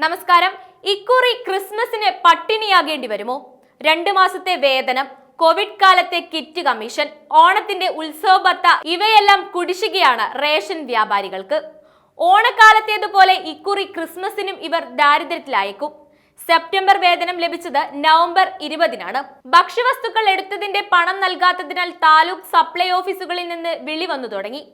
നമസ്കാരം. ഇക്കുറി ക്രിസ്മസിന് പട്ടിണിയാകേണ്ടി വരുമോ? 2 മാസത്തെ വേതനം, കോവിഡ് കാലത്തെ കിറ്റ് കമ്മീഷൻ, ഓണത്തിന്റെ ഉത്സവ ഭത്ത ഇവയെല്ലാം കുടിശ്ശികയാണ് റേഷൻ വ്യാപാരികൾക്ക്. ഓണക്കാലത്തേതുപോലെ ഇക്കുറി ക്രിസ്മസിനും ഇവർ ദാരിദ്ര്യത്തിലായേക്കും. സെപ്റ്റംബർ വേതനം ലഭിച്ചത് നവംബർ 20-നാണ്. ഭക്ഷ്യവസ്തുക്കൾ എടുത്തതിന്റെ പണം നൽകാത്തതിനാൽ താലൂക്ക് സപ്ലൈ ഓഫീസുകളിൽ നിന്ന് വിളി വന്നു തുടങ്ങി.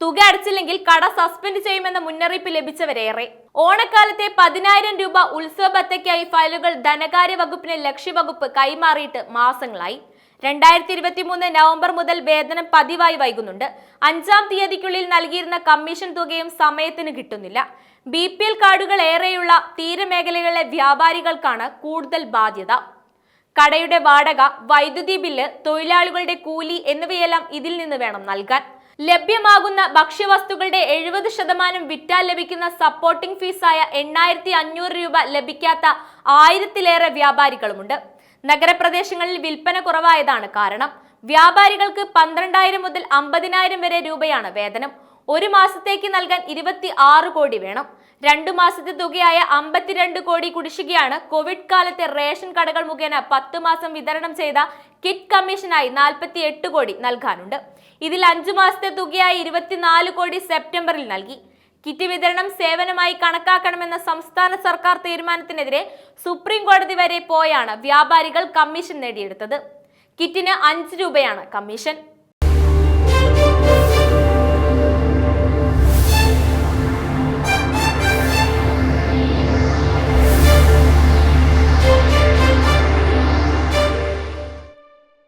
തുക അടച്ചില്ലെങ്കിൽ കട സസ്പെൻഡ് ചെയ്യുമെന്ന മുന്നറിയിപ്പ് ലഭിച്ചവരേറെ. ഓണക്കാലത്തെ 10,000 രൂപ ഉത്സവ ഭത്തയ്ക്കായി ഫയലുകൾ ധനകാര്യ വകുപ്പിന് ലക്ഷ്യവകുപ്പ് കൈമാറിയിട്ട് മാസങ്ങളായി. 2023 നവംബർ മുതൽ വേതനം പതിവായി വൈകുന്നുണ്ട്. 5-ാം തീയതിക്കുള്ളിൽ നൽകിയിരുന്ന കമ്മീഷൻ തുകയും സമയത്തിന് കിട്ടുന്നില്ല. BPL കാർഡുകൾ ഏറെയുള്ള തീരമേഖലകളിലെ വ്യാപാരികൾക്കാണ് കൂടുതൽ ബാധ്യത. കടയുടെ വാടക, വൈദ്യുതി ബില്ല്, തൊഴിലാളികളുടെ കൂലി എന്നിവയെല്ലാം ഇതിൽ നിന്ന് വേണം നൽകാൻ. ലഭ്യമാകുന്ന ഭക്ഷ്യവസ്തുക്കളുടെ 70% വിറ്റാൽ ലഭിക്കുന്ന സപ്പോർട്ടിംഗ് ഫീസായ 8,500 രൂപ ലഭിക്കാത്ത 1000-ലേറെ വ്യാപാരികളുമുണ്ട്. നഗരപ്രദേശങ്ങളിൽ വിൽപ്പന കുറവായതാണ് കാരണം. വ്യാപാരികൾക്ക് 12,000 മുതൽ 50,000 വരെ രൂപയാണ് വേതനം. 1 മാസത്തേക്ക് നൽകാൻ 26 കോടി വേണം. 2 മാസത്തെ തുകയായ 52 കോടി കുടിശ്ശികയാണ് കോവിഡ് കാലത്തെ റേഷൻ കടകൾ മുഖേന 10 മാസം വിതരണം ചെയ്ത കിറ്റ് കമ്മീഷനായി 48 കോടി നൽകാനുണ്ട്. ഇതിൽ 5 മാസത്തെ തുകയായി 24 കോടി സെപ്റ്റംബറിൽ നൽകി. കിറ്റ് വിതരണം സേവനമായി കണക്കാക്കണമെന്ന സംസ്ഥാന സർക്കാർ തീരുമാനത്തിനെതിരെ സുപ്രീം കോടതി വരെ പോയാണ് വ്യാപാരികൾ കമ്മീഷൻ നേടിയെടുത്തത്. കിറ്റിന് 5 രൂപയാണ് കമ്മീഷൻ.